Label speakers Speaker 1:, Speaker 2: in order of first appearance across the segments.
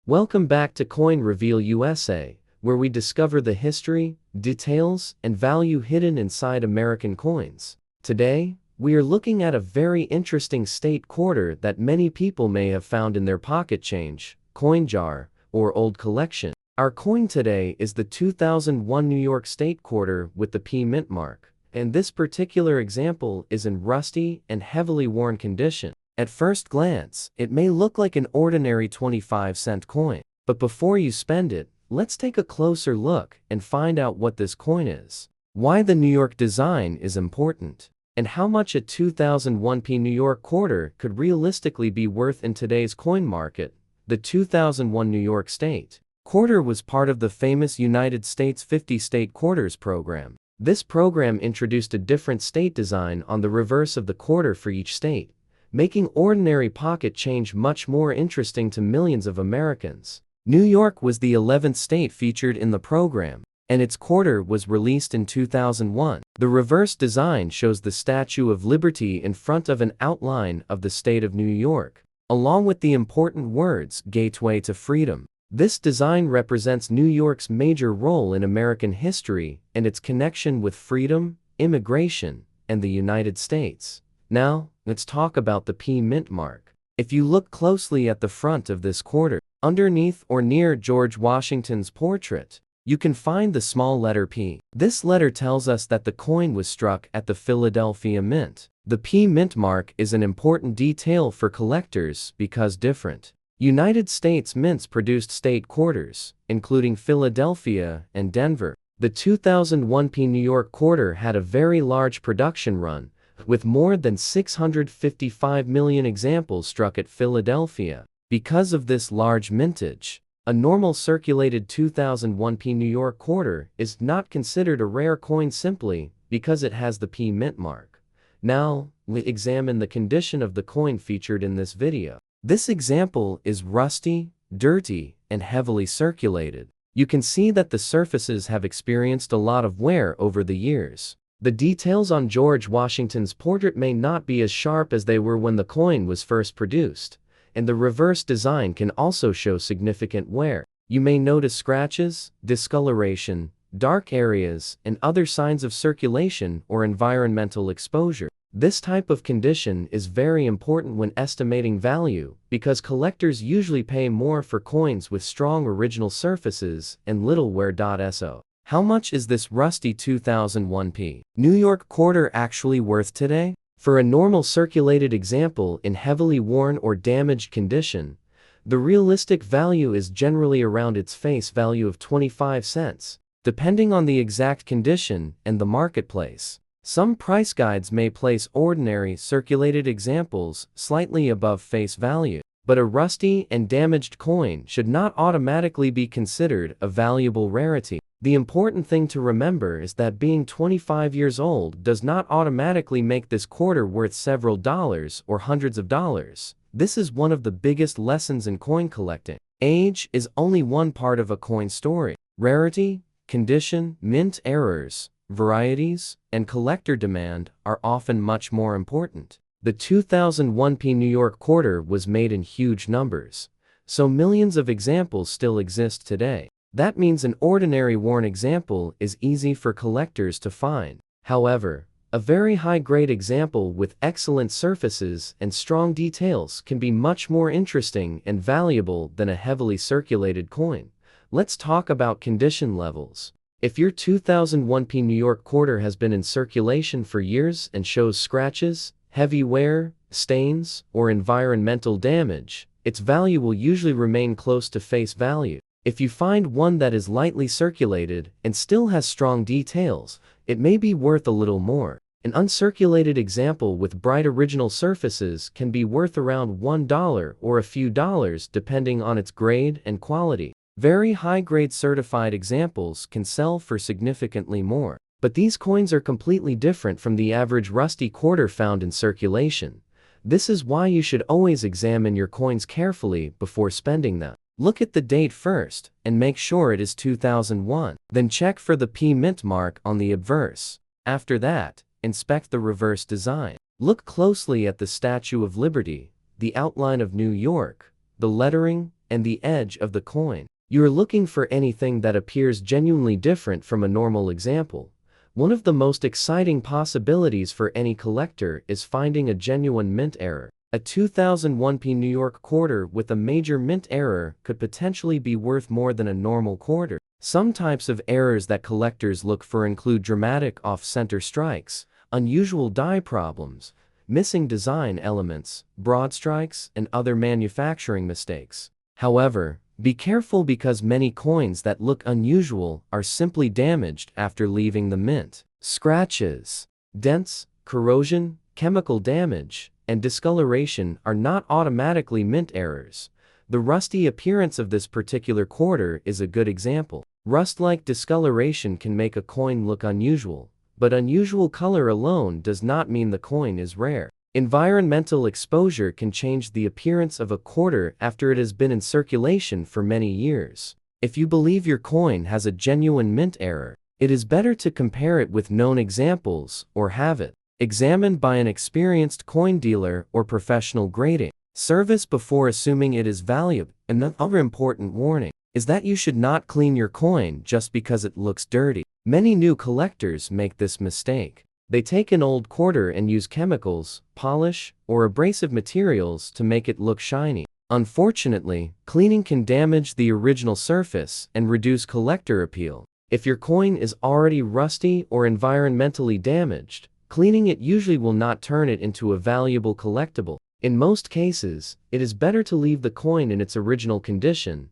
Speaker 1: Welcome back to Coin Reveal USA, where we discover the history, details, and value hidden inside American coins. Today, we are looking at a very interesting state quarter that many people may have found in their pocket change, coin jar, or old collection. Our coin today is the 2001 New York State Quarter with the P mint mark, and this particular example is in rusty and heavily worn condition. At first glance, it may look like an ordinary 25-cent coin, but before you spend it, let's take a closer look and find out what this coin is, why the New York design is important, and how much a 2001 New York quarter could realistically be worth in today's coin market. The 2001 New York State Quarter was part of the famous United States 50 State Quarters program. This program introduced a different state design on the reverse of the quarter for each state, making ordinary pocket change much more interesting to millions of Americans. New York was the 11th state featured in the program, and its quarter was released in 2001. The reverse design shows the Statue of Liberty in front of an outline of the state of New York, along with the important words, "Gateway to Freedom." This design represents New York's major role in American history and its connection with freedom, immigration, and the United States. Now, let's talk about the P mint mark. If you look closely at the front of this quarter, underneath or near George Washington's portrait, you can find the small letter P. This letter tells us that the coin was struck at the Philadelphia Mint. The P mint mark is an important detail for collectors because different United States mints produced state quarters, including Philadelphia and Denver. The 2001 New York quarter had a very large production run, with more than 655 million examples struck at Philadelphia. Because of this large mintage, a normal circulated 2001 New York quarter is not considered a rare coin simply because it has the P mint mark. Now, let's examine the condition of the coin featured in this video. This example is rusty, dirty, and heavily circulated. You can see that the surfaces have experienced a lot of wear over the years. The details on George Washington's portrait may not be as sharp as they were when the coin was first produced, and the reverse design can also show significant wear. You may notice scratches, discoloration, dark areas, and other signs of circulation or environmental exposure. This type of condition is very important when estimating value because collectors usually pay more for coins with strong original surfaces and little wear. So, how much is this rusty 2001 New York quarter actually worth today? For a normal circulated example in heavily worn or damaged condition, the realistic value is generally around its face value of 25 cents, depending on the exact condition and the marketplace. Some price guides may place ordinary circulated examples slightly above face value, but a rusty and damaged coin should not automatically be considered a valuable rarity. The important thing to remember is that being 25 years old does not automatically make this quarter worth several dollars or hundreds of dollars. This is one of the biggest lessons in coin collecting. Age is only one part of a coin story. Rarity, condition, mint errors, varieties, and collector demand are often much more important. The 2001 New York quarter was made in huge numbers, so millions of examples still exist today. That means an ordinary worn example is easy for collectors to find. However, a very high-grade example with excellent surfaces and strong details can be much more interesting and valuable than a heavily circulated coin. Let's talk about condition levels. If your 2001 New York quarter has been in circulation for years and shows scratches, heavy wear, stains, or environmental damage, its value will usually remain close to face value. If you find one that is lightly circulated and still has strong details, it may be worth a little more. An uncirculated example with bright original surfaces can be worth around $1 or a few dollars depending on its grade and quality. Very high-grade certified examples can sell for significantly more. But these coins are completely different from the average rusty quarter found in circulation. This is why you should always examine your coins carefully before spending them. Look at the date first, and make sure it is 2001. Then check for the P mint mark on the obverse. After that, inspect the reverse design. Look closely at the Statue of Liberty, the outline of New York, the lettering, and the edge of the coin. You're looking for anything that appears genuinely different from a normal example. One of the most exciting possibilities for any collector is finding a genuine mint error. A 2001 New York quarter with a major mint error could potentially be worth more than a normal quarter. Some types of errors that collectors look for include dramatic off-center strikes, unusual die problems, missing design elements, broad strikes, and other manufacturing mistakes. However, be careful because many coins that look unusual are simply damaged after leaving the mint. Scratches, dents, corrosion, chemical damage, and discoloration are not automatically mint errors. The rusty appearance of this particular quarter is a good example. Rust-like discoloration can make a coin look unusual, but unusual color alone does not mean the coin is rare. Environmental exposure can change the appearance of a quarter after it has been in circulation for many years. If you believe your coin has a genuine mint error, it is better to compare it with known examples or have it examined by an experienced coin dealer or professional grading service before assuming it is valuable. Another important warning is that you should not clean your coin just because it looks dirty. Many new collectors make this mistake. They take an old quarter and use chemicals, polish, or abrasive materials to make it look shiny. Unfortunately, cleaning can damage the original surface and reduce collector appeal. If your coin is already rusty or environmentally damaged, cleaning it usually will not turn it into a valuable collectible. In most cases, it is better to leave the coin in its original condition.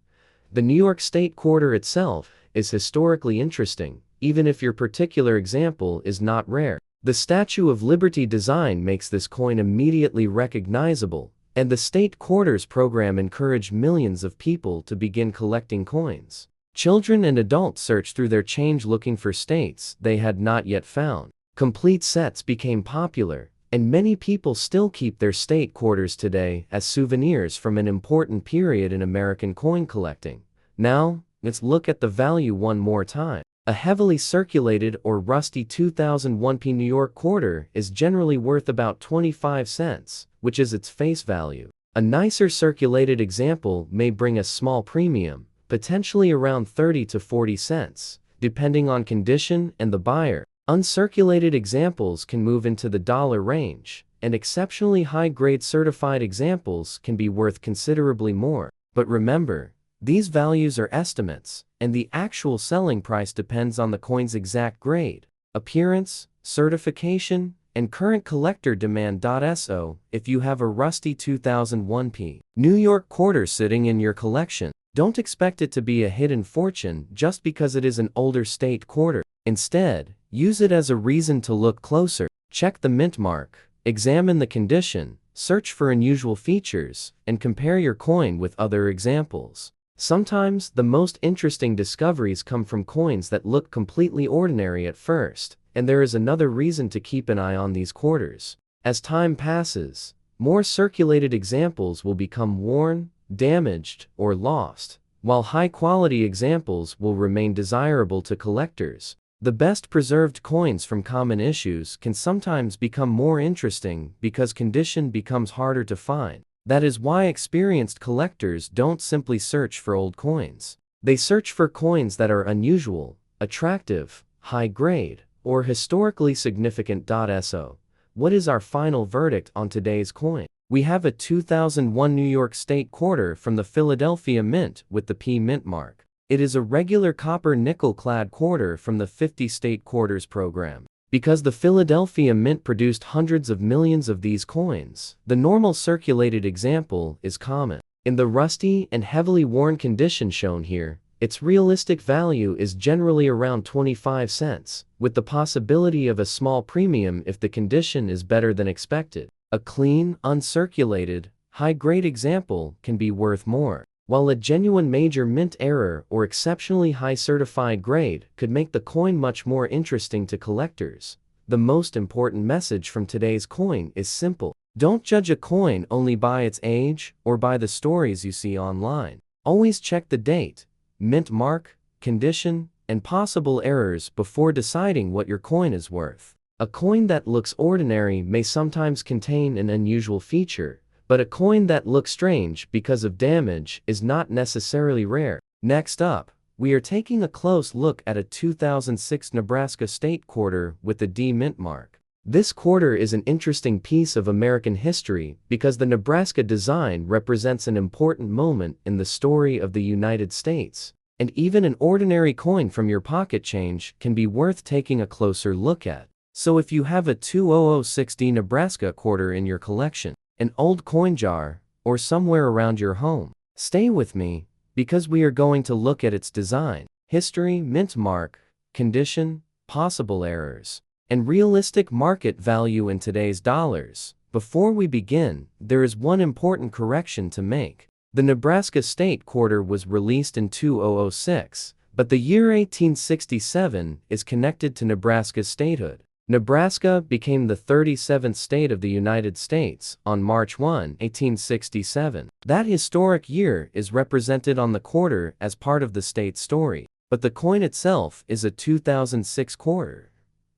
Speaker 1: The New York State Quarter itself is historically interesting, even if your particular example is not rare. The Statue of Liberty design makes this coin immediately recognizable, and the State Quarters program encouraged millions of people to begin collecting coins. Children and adults searched through their change looking for states they had not yet found. Complete sets became popular, and many people still keep their state quarters today as souvenirs from an important period in American coin collecting. Now, let's look at the value one more time. A heavily circulated or rusty 2001 New York quarter is generally worth about 25 cents, which is its face value. A nicer circulated example may bring a small premium, potentially around 30 to 40 cents, depending on condition and the buyer. Uncirculated examples can move into the dollar range, and exceptionally high-grade certified examples can be worth considerably more. But remember, these values are estimates, and the actual selling price depends on the coin's exact grade, appearance, certification, and current collector demand. So, if you have a rusty 2001 New York quarter sitting in your collection, don't expect it to be a hidden fortune just because it is an older state quarter. Instead, use it as a reason to look closer, check the mint mark, examine the condition, search for unusual features, and compare your coin with other examples. Sometimes, the most interesting discoveries come from coins that look completely ordinary at first, and there is another reason to keep an eye on these quarters. As time passes, more circulated examples will become worn, damaged, or lost, while high-quality examples will remain desirable to collectors. The best preserved coins from common issues can sometimes become more interesting because condition becomes harder to find. That is why experienced collectors don't simply search for old coins. They search for coins that are unusual, attractive, high-grade, or historically significant. So, what is our final verdict on today's coin? We have a 2001 New York State Quarter from the Philadelphia Mint with the P Mint mark. It is a regular copper nickel-clad quarter from the 50 State Quarters program. Because the Philadelphia Mint produced hundreds of millions of these coins, the normal circulated example is common. In the rusty and heavily worn condition shown here, its realistic value is generally around 25 cents, with the possibility of a small premium if the condition is better than expected. A clean, uncirculated, high-grade example can be worth more, while a genuine major mint error or exceptionally high certified grade could make the coin much more interesting to collectors. The most important message from today's coin is simple. Don't judge a coin only by its age or by the stories you see online. Always check the date, mint mark, condition, and possible errors before deciding what your coin is worth. A coin that looks ordinary may sometimes contain an unusual feature, But a coin that looks strange because of damage is not necessarily rare. Next up, we are taking a close look at a 2006 Nebraska State Quarter with the D mint mark. This quarter is an interesting piece of American history because the Nebraska design represents an important moment in the story of the United States, and even an ordinary coin from your pocket change can be worth taking a closer look at. So if you have a 2006 D Nebraska quarter in your collection, an old coin jar, or somewhere around your home, stay with me, because we are going to look at its design, history, mint mark, condition, possible errors, and realistic market value in today's dollars. Before we begin, there is one important correction to make. The Nebraska State Quarter was released in 2006, but the year 1867 is connected to Nebraska's statehood. Nebraska became the 37th state of the United States on March 1, 1867. That historic year is represented on the quarter as part of the state's story, but the coin itself is a 2006 quarter,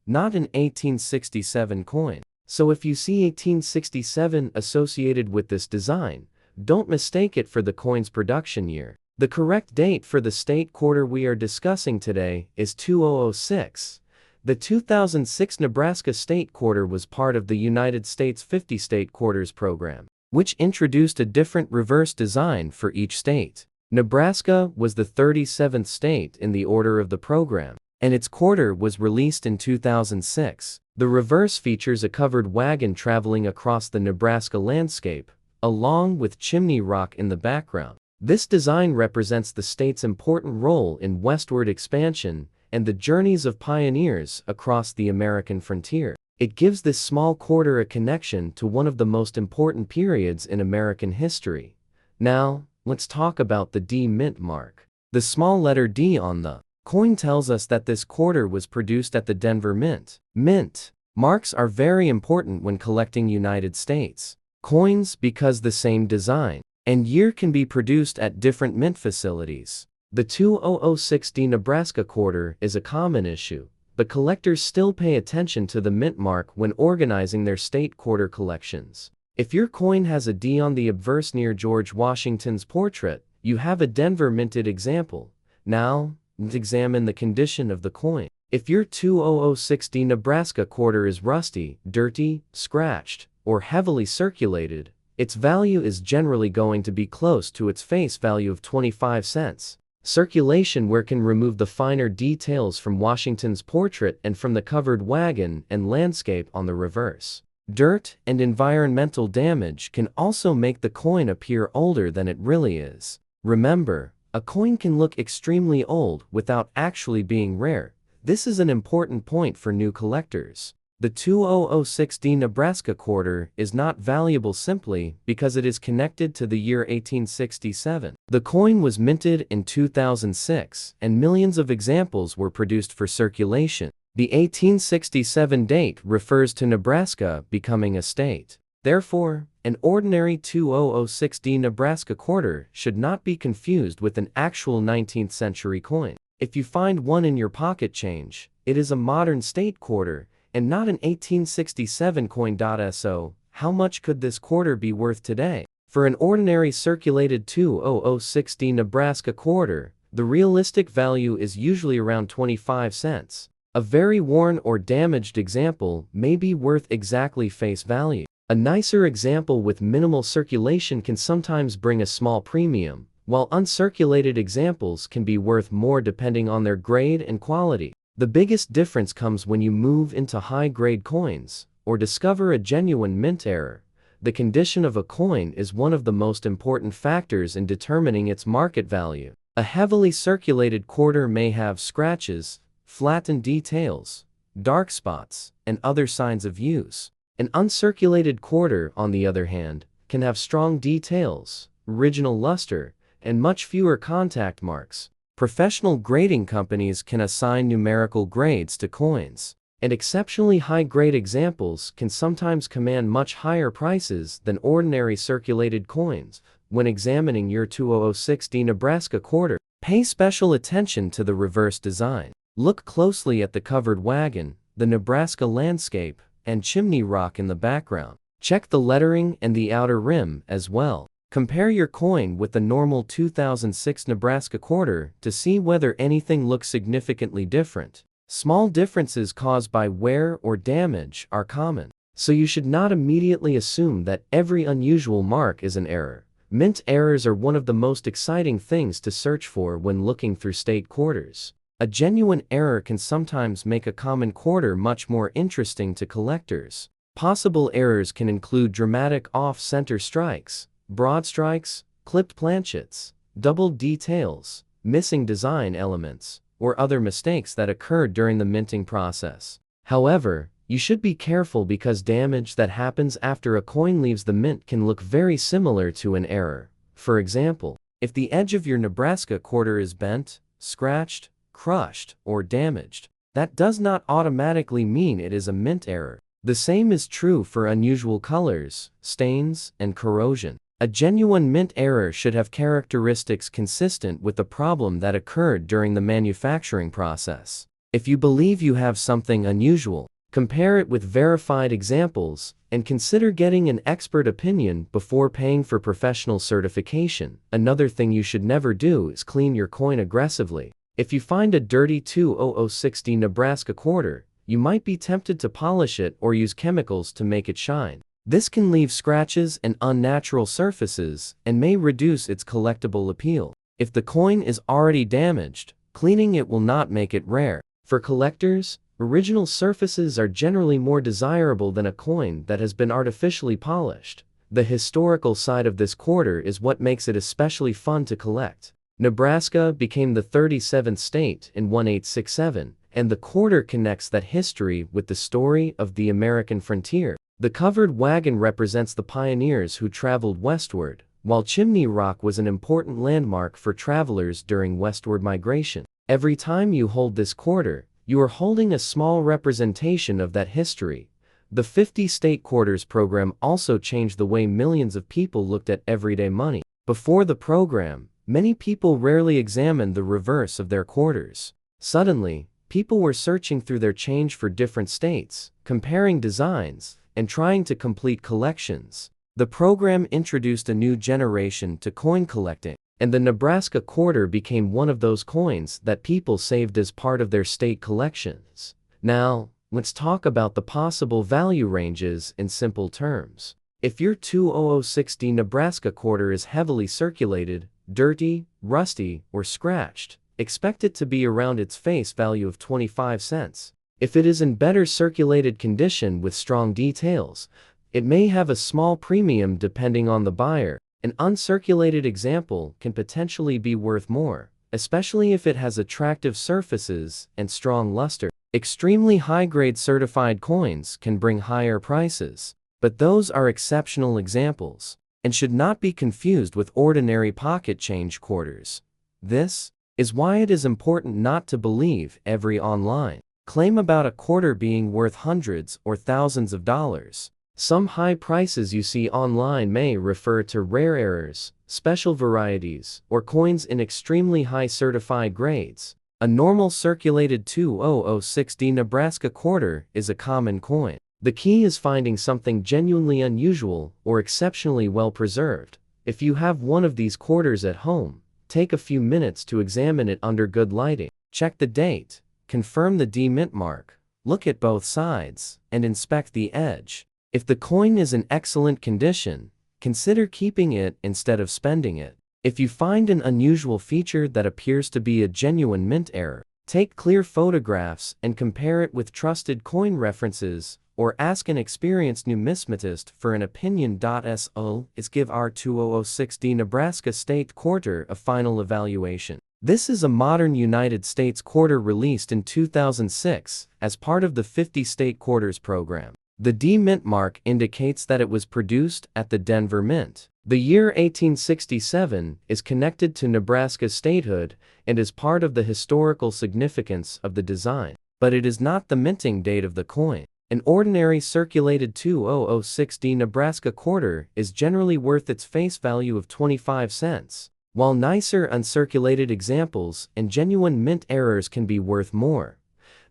Speaker 1: not an 1867 coin. So if you see 1867 associated with this design, don't mistake it for the coin's production year. The correct date for the state quarter we are discussing today is 2006. The 2006 Nebraska State Quarter was part of the United States 50 State Quarters program, which introduced a different reverse design for each state. Nebraska was the 37th state in the order of the program, and its quarter was released in 2006. The reverse features a covered wagon traveling across the Nebraska landscape, along with Chimney Rock in the background. This design represents the state's important role in westward expansion and the journeys of pioneers across the American frontier. It gives this small quarter a connection to one of the most important periods in American history. Now, let's talk about the D mint mark. The small letter D on the coin tells us that this quarter was produced at the Denver Mint. Mint marks are very important when collecting United States coins because the same design and year can be produced at different mint facilities. The 2006 D Nebraska quarter is a common issue, but collectors still pay attention to the mint mark when organizing their state quarter collections. If your coin has a D on the obverse near George Washington's portrait, you have a Denver minted example. Now, let's examine the condition of the coin. If your 2006 D Nebraska quarter is rusty, dirty, scratched, or heavily circulated, its value is generally going to be close to its face value of 25 cents. Circulation wear can remove the finer details from Washington's portrait and from the covered wagon and landscape on the reverse. Dirt and environmental damage can also make the coin appear older than it really is. Remember, a coin can look extremely old without actually being rare. This is an important point for new collectors. The 2006 D Nebraska quarter is not valuable simply because it is connected to the year 1867. The coin was minted in 2006, and millions of examples were produced for circulation. The 1867 date refers to Nebraska becoming a state. Therefore, an ordinary 2006 D Nebraska quarter should not be confused with an actual 19th century coin. If you find one in your pocket change, it is a modern state quarter, and not an 1867 coin. So, how much could this quarter be worth today? For an ordinary circulated 2006 D Nebraska quarter, the realistic value is usually around 25 cents. A very worn or damaged example may be worth exactly face value. A nicer example with minimal circulation can sometimes bring a small premium, while uncirculated examples can be worth more depending on their grade and quality. The biggest difference comes when you move into high-grade coins, or discover a genuine mint error. The condition of a coin is one of the most important factors in determining its market value. A heavily circulated quarter may have scratches, flattened details, dark spots, and other signs of use. An uncirculated quarter, on the other hand, can have strong details, original luster, and much fewer contact marks. Professional grading companies can assign numerical grades to coins, and exceptionally high-grade examples can sometimes command much higher prices than ordinary circulated coins. When examining your 2006 D Nebraska quarter, pay special attention to the reverse design. Look closely at the covered wagon, the Nebraska landscape, and Chimney Rock in the background. Check the lettering and the outer rim as well. Compare your coin with the normal 2006 Nebraska quarter to see whether anything looks significantly different. Small differences caused by wear or damage are common, so you should not immediately assume that every unusual mark is an error. Mint errors are one of the most exciting things to search for when looking through state quarters. A genuine error can sometimes make a common quarter much more interesting to collectors. Possible errors can include dramatic off-center strikes, broad strikes, clipped planchets, doubled details, missing design elements, or other mistakes that occurred during the minting process. However, you should be careful because damage that happens after a coin leaves the mint can look very similar to an error. For example, if the edge of your Nebraska quarter is bent, scratched, crushed, or damaged, that does not automatically mean it is a mint error. The same is true for unusual colors, stains, and corrosion. A genuine mint error should have characteristics consistent with the problem that occurred during the manufacturing process. If you believe you have something unusual, compare it with verified examples, and consider getting an expert opinion before paying for professional certification. Another thing you should never do is clean your coin aggressively. If you find a dirty 2060 Nebraska quarter, you might be tempted to polish it or use chemicals to make it shine. This can leave scratches and unnatural surfaces and may reduce its collectible appeal. If the coin is already damaged, cleaning it will not make it rare. For collectors, original surfaces are generally more desirable than a coin that has been artificially polished. The historical side of this quarter is what makes it especially fun to collect. Nebraska became the 37th state in 1867, and the quarter connects that history with the story of the American frontier. The covered wagon represents the pioneers who traveled westward, while Chimney Rock was an important landmark for travelers during westward migration. Every time you hold this quarter, you are holding a small representation of that history. The 50 State Quarters program also changed the way millions of people looked at everyday money. Before the program, many people rarely examined the reverse of their quarters. Suddenly, people were searching through their change for different states, comparing designs, and trying to complete collections. The program introduced a new generation to coin collecting, and the Nebraska quarter became one of those coins that people saved as part of their state collections. Now, let's talk about the possible value ranges in simple terms. If your 2060 Nebraska quarter is heavily circulated, dirty, rusty, or scratched, expect it to be around its face value of 25 cents. If it is in better circulated condition with strong details, it may have a small premium depending on the buyer. An uncirculated example can potentially be worth more, especially if it has attractive surfaces and strong luster. Extremely high-grade certified coins can bring higher prices, but those are exceptional examples, and should not be confused with ordinary pocket change quarters. This is why it is important not to believe every online claim about a quarter being worth hundreds or thousands of dollars. Some high prices you see online may refer to rare errors, special varieties, or coins in extremely high certified grades. A normal circulated 2060 Nebraska quarter is a common coin. The key is finding something genuinely unusual or exceptionally well preserved. If you have one of these quarters at home, take a few minutes to examine it under good lighting. Check the date, confirm the D-mint mark, look at both sides, and inspect the edge. If the coin is in excellent condition, consider keeping it instead of spending it. If you find an unusual feature that appears to be a genuine mint error, take clear photographs and compare it with trusted coin references, or ask an experienced numismatist for an opinion. So, is give our 2060 Nebraska State Quarter a final evaluation. This is a modern United States quarter released in 2006 as part of the 50 State Quarters program. The D-mint mark indicates that it was produced at the Denver Mint. The year 1867 is connected to Nebraska's statehood and is part of the historical significance of the design, but it is not the minting date of the coin. An ordinary circulated 2060 Nebraska quarter is generally worth its face value of 25 cents, while nicer uncirculated examples and genuine mint errors can be worth more.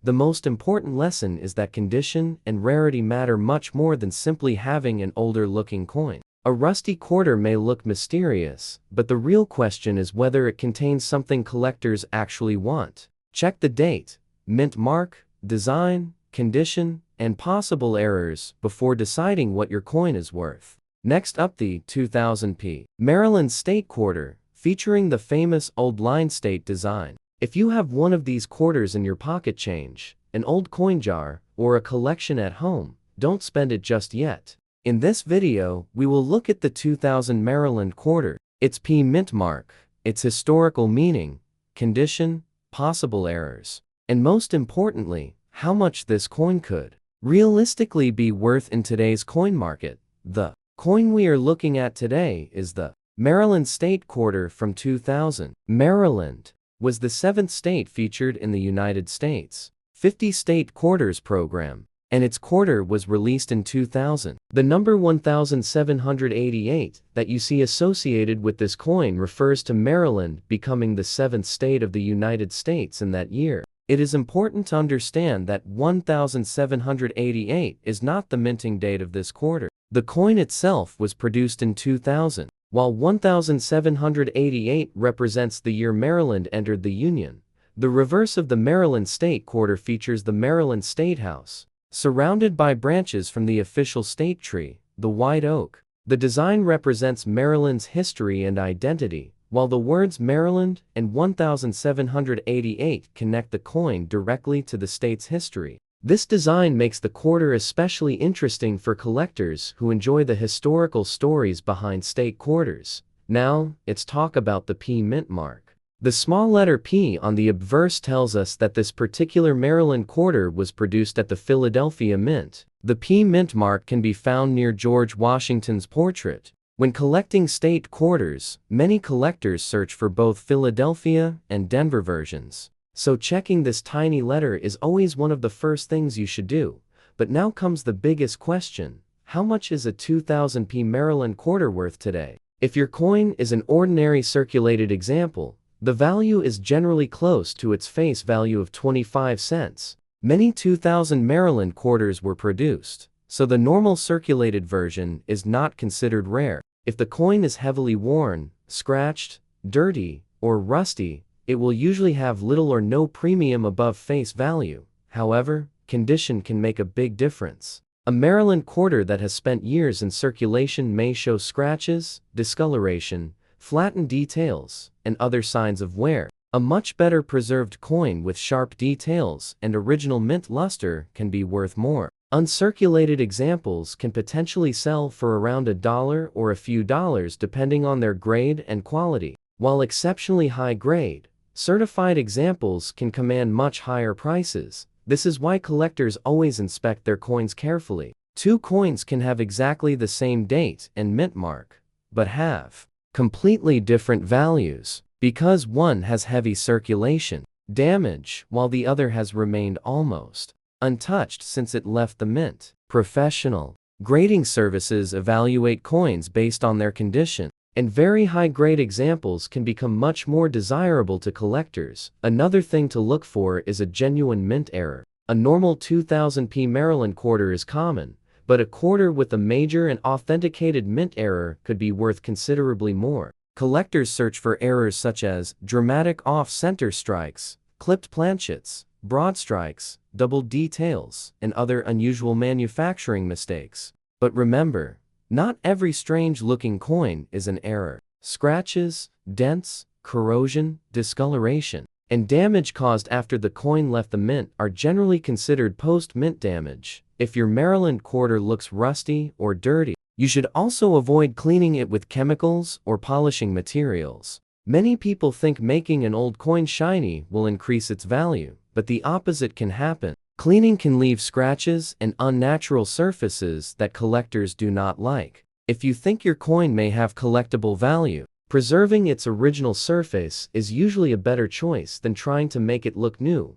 Speaker 1: The most important lesson is that condition and rarity matter much more than simply having an older-looking coin. A rusty quarter may look mysterious, but the real question is whether it contains something collectors actually want. Check the date, mint mark, design, condition, and possible errors before deciding what your coin is worth. Next up, the 2000p Maryland State Quarter, featuring the famous Old Line State design. If you have one of these quarters in your pocket change, an old coin jar, or a collection at home, don't spend it just yet. In this video, we will look at the 2000 Maryland Quarter, its P mint mark, its historical meaning, condition, possible errors, and most importantly, how much this coin could realistically be worth in today's coin market. The coin we are looking at today is the Maryland State Quarter from 2000. Maryland was the 7th state featured in the United States 50 State Quarters program, and its quarter was released in 2000. The number 1788 that you see associated with this coin refers to Maryland becoming the 7th state of the United States in that year. It is important to understand that 1788 is not the minting date of this quarter. The coin itself was produced in 2000. While 1788 represents the year Maryland entered the Union, the reverse of the Maryland State Quarter features the Maryland State House, surrounded by branches from the official state tree, the white oak. The design represents Maryland's history and identity, while the words Maryland and 1788 connect the coin directly to the state's history. This design makes the quarter especially interesting for collectors who enjoy the historical stories behind state quarters. Now, let's talk about the P mint mark. The small letter P on the obverse tells us that this particular Maryland quarter was produced at the Philadelphia Mint. The P mint mark can be found near George Washington's portrait. When collecting state quarters, many collectors search for both Philadelphia and Denver versions. So checking this tiny letter is always one of the first things you should do. But now comes the biggest question: how much is a 2000p Maryland quarter worth today? If your coin is an ordinary circulated example, the value is generally close to its face value of 25 cents. Many 2000 Maryland quarters were produced, so the normal circulated version is not considered rare. If the coin is heavily worn, scratched, dirty, or rusty, it will usually have little or no premium above face value. However, condition can make a big difference. A Maryland quarter that has spent years in circulation may show scratches, discoloration, flattened details, and other signs of wear. A much better preserved coin with sharp details and original mint luster can be worth more. Uncirculated examples can potentially sell for around $1 or a few dollars depending on their grade and quality, while exceptionally high grade, certified examples can command much higher prices. This is why collectors always inspect their coins carefully. Two coins can have exactly the same date and mint mark, but have completely different values, because one has heavy circulation damage while the other has remained almost untouched since it left the mint. Professional grading services evaluate coins based on their condition, and very high-grade examples can become much more desirable to collectors. Another thing to look for is a genuine mint error. A normal 2000p Maryland quarter is common, but a quarter with a major and authenticated mint error could be worth considerably more. Collectors search for errors such as dramatic off-center strikes, clipped planchets, broad strikes, double details, and other unusual manufacturing mistakes. But remember, not every strange-looking coin is an error. Scratches, dents, corrosion, discoloration, and damage caused after the coin left the mint are generally considered post-mint damage. If your Maryland quarter looks rusty or dirty, you should also avoid cleaning it with chemicals or polishing materials. Many people think making an old coin shiny will increase its value, but the opposite can happen. Cleaning can leave scratches and unnatural surfaces that collectors do not like. If you think your coin may have collectible value, preserving its original surface is usually a better choice than trying to make it look new.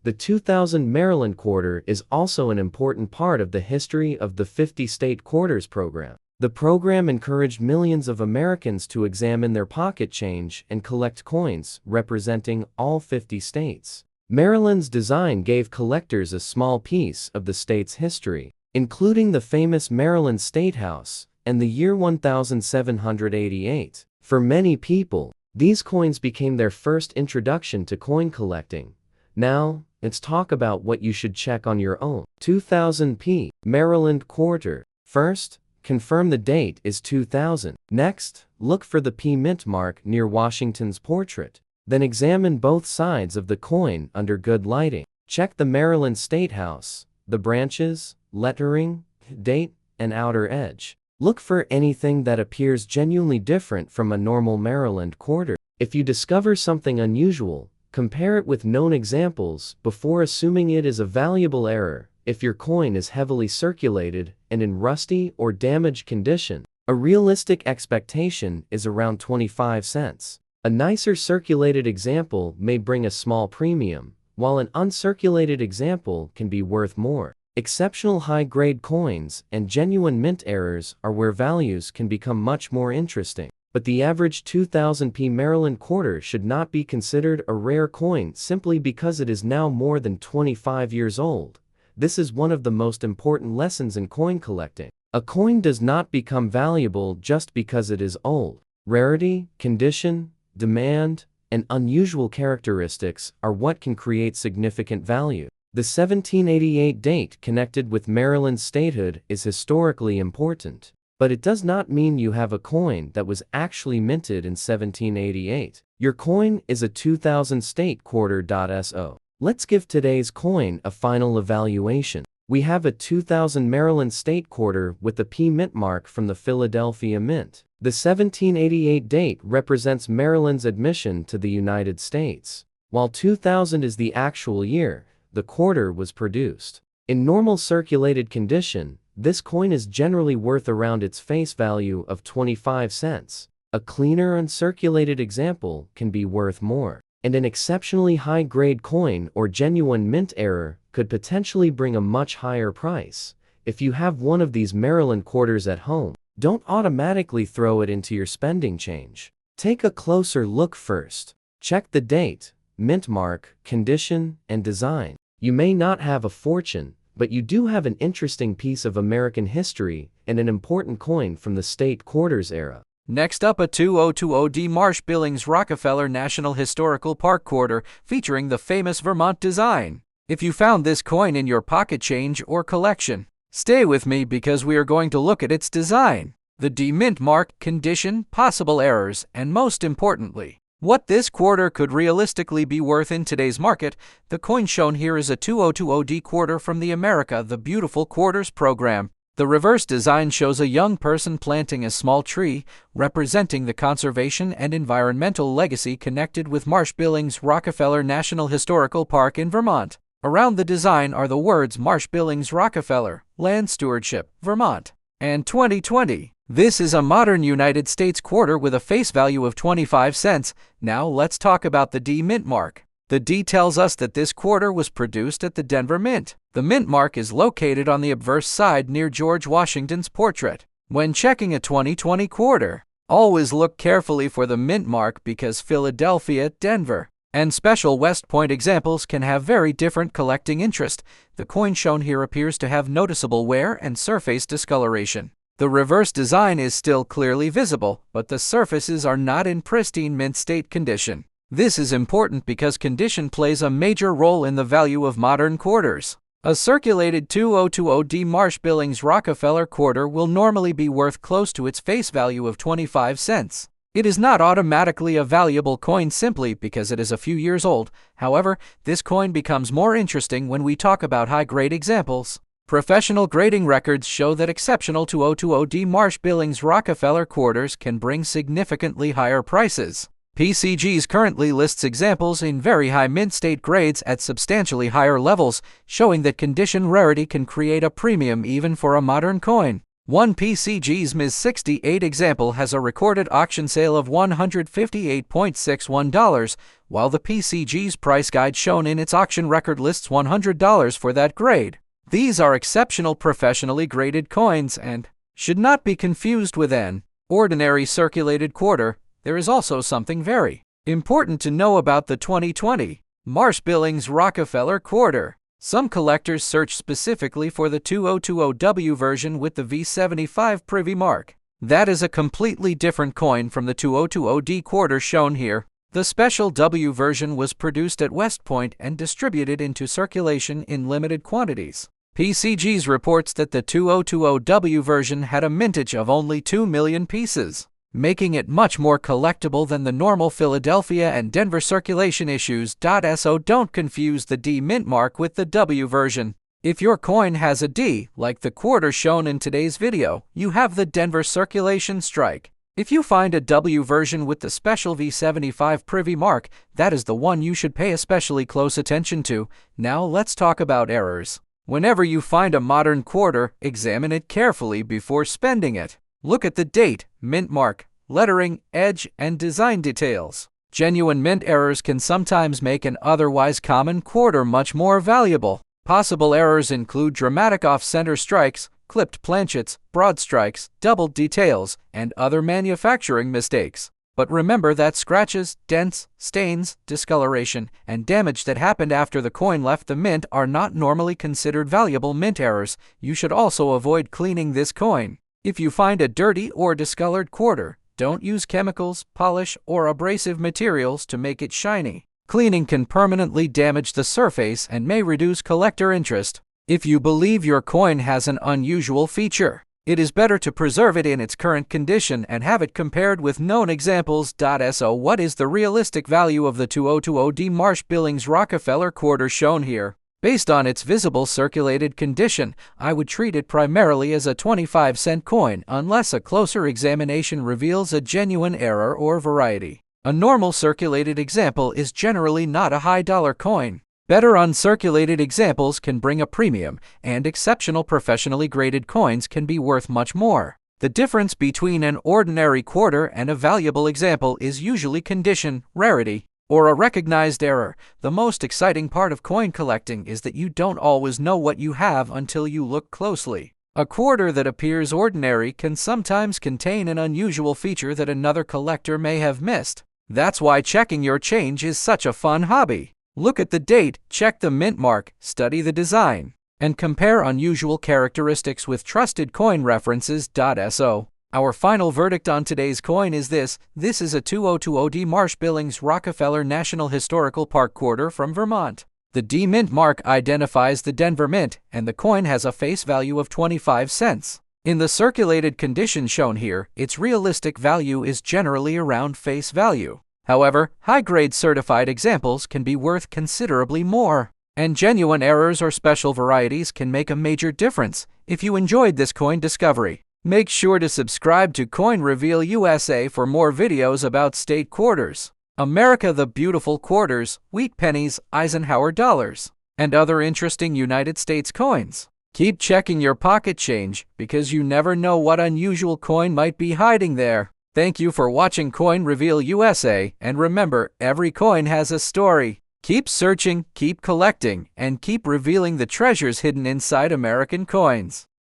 Speaker 1: The 2000 Maryland Quarter is also an important part of the history of the 50 State Quarters program. The program encouraged millions of Americans to examine their pocket change and collect coins representing all 50 states. Maryland's design gave collectors a small piece of the state's history, including the famous Maryland State House and the year 1788. For many people, these coins became their first introduction to coin collecting. Now, let's talk about what you should check on your own. 2000p Maryland Quarter. First, confirm the date is 2000. Next, look for the P mint mark near Washington's portrait. Then examine both sides of the coin under good lighting. Check the Maryland State House, the branches, lettering, date, and outer edge. Look for anything that appears genuinely different from a normal Maryland quarter. If you discover something unusual, compare it with known examples before assuming it is a valuable error. If your coin is heavily circulated and in rusty or damaged condition, a realistic expectation is around 25 cents. A nicer circulated example may bring a small premium, while an uncirculated example can be worth more. Exceptional high-grade coins and genuine mint errors are where values can become much more interesting. But the average 2000p Maryland quarter should not be considered a rare coin simply because it is now more than 25 years old. This is one of the most important lessons in coin collecting. A coin does not become valuable just because it is old. Rarity, condition, demand, and unusual characteristics are what can create significant value. The 1788 date connected with Maryland's statehood is historically important, but it does not mean you have a coin that was actually minted in 1788. Your coin is a 2000 state quarter. So, let's give today's coin a final evaluation. We have a 2000 Maryland State Quarter with the P mint mark from the Philadelphia Mint. The 1788 date represents Maryland's admission to the United States. While 2000 is the actual year the quarter was produced. In normal circulated condition, this coin is generally worth around its face value of 25 cents. A cleaner uncirculated example can be worth more. And an exceptionally high-grade coin or genuine mint error could potentially bring a much higher price. If you have one of these Maryland quarters at home, don't automatically throw it into your spending change. Take a closer look first. Check the date, mint mark, condition, and design. You may not have a fortune, but you do have an interesting piece of American history and an important coin from the state quarters era.
Speaker 2: Next up, a 2020D Marsh Billings Rockefeller National Historical Park Quarter featuring the famous Vermont design. If you found this coin in your pocket change or collection, stay with me because we are going to look at its design, the D mint mark, condition, possible errors, and most importantly, what this quarter could realistically be worth in today's market. The coin shown here is a 2020D quarter from the America the Beautiful Quarters program. The reverse design shows a young person planting a small tree, representing the conservation and environmental legacy connected with Marsh Billings Rockefeller National Historical Park in Vermont. Around the design are the words Marsh Billings Rockefeller, Land Stewardship, Vermont, and 2020. This is a modern United States quarter with a face value of 25 cents. Now let's talk about the D mint mark. The D tells us that this quarter was produced at the Denver Mint. The mint mark is located on the obverse side near George Washington's portrait. When checking a 2020 quarter, always look carefully for the mint mark because Philadelphia, Denver, and special West Point examples can have very different collecting interest. The coin shown here appears to have noticeable wear and surface discoloration. The reverse design is still clearly visible, but the surfaces are not in pristine mint state condition. This is important because condition plays a major role in the value of modern quarters. A circulated 2020D Marsh Billings Rockefeller quarter will normally be worth close to its face value of 25 cents. It is not automatically a valuable coin simply because it is a few years old. However, this coin becomes more interesting when we talk about high-grade examples. Professional grading records show that exceptional 2020D Marsh Billings Rockefeller quarters can bring significantly higher prices. PCGs currently lists examples in very high mint state grades at substantially higher levels, showing that condition rarity can create a premium even for a modern coin. One PCG's Ms. 68 example has a recorded auction sale of $158.61, while the PCG's price guide shown in its auction record lists $100 for that grade. These are exceptional professionally graded coins and should not be confused with an ordinary circulated quarter. There is also something very important to know about the 2020 Marsh-Billings Rockefeller Quarter. Some collectors search specifically for the 2020W version with the V75 privy mark. That is a completely different coin from the 2020D quarter shown here. The special W version was produced at West Point and distributed into circulation in limited quantities. PCG's reports that the 2020W version had a mintage of only 2 million pieces, making it much more collectible than the normal Philadelphia and Denver circulation issues. So don't confuse the D mint mark with the W version. If your coin has a D, like the quarter shown in today's video, you have the Denver circulation strike. If you find a W version with the special V75 privy mark, that is the one you should pay especially close attention to. Now let's talk about errors. Whenever you find a modern quarter, examine it carefully before spending it. Look at the date, mint mark, lettering, edge, and design details. Genuine mint errors can sometimes make an otherwise common quarter much more valuable. Possible errors include dramatic off-center strikes, clipped planchets, broad strikes, doubled details, and other manufacturing mistakes. But remember that scratches, dents, stains, discoloration, and damage that happened after the coin left the mint are not normally considered valuable mint errors. You should also avoid cleaning this coin. If you find a dirty or discolored quarter, don't use chemicals, polish, or abrasive materials to make it shiny. Cleaning can permanently damage the surface and may reduce collector interest. If you believe your coin has an unusual feature, it is better to preserve it in its current condition and have it compared with known examples. So what is the realistic value of the 2020D Marsh-Billings Rockefeller quarter shown here? Based on its visible circulated condition, I would treat it primarily as a 25-cent coin unless a closer examination reveals a genuine error or variety. A normal circulated example is generally not a high-dollar coin. Better uncirculated examples can bring a premium, and exceptional professionally graded coins can be worth much more. The difference between an ordinary quarter and a valuable example is usually condition, rarity, or a recognized error. The most exciting part of coin collecting is that you don't always know what you have until you look closely. A quarter that appears ordinary can sometimes contain an unusual feature that another collector may have missed. That's why checking your change is such a fun hobby. Look at the date, check the mint mark, study the design, and compare unusual characteristics with trusted coin references. So, our final verdict on today's coin is this is a 2020D Marsh-Billings Rockefeller National Historical Park quarter from Vermont. The D mint mark identifies the Denver Mint, and the coin has a face value of 25 cents. In the circulated condition shown here, its realistic value is generally around face value. However, high-grade certified examples can be worth considerably more, and genuine errors or special varieties can make a major difference. If you enjoyed this coin discovery, make sure to subscribe to Coin Reveal USA for more videos about state quarters, America the Beautiful quarters, wheat pennies, Eisenhower dollars, and other interesting United States coins. Keep checking your pocket change because you never know what unusual coin might be hiding there. Thank you for watching Coin Reveal USA, and remember, every coin has a story. Keep searching, keep collecting, and keep revealing the treasures hidden inside American coins.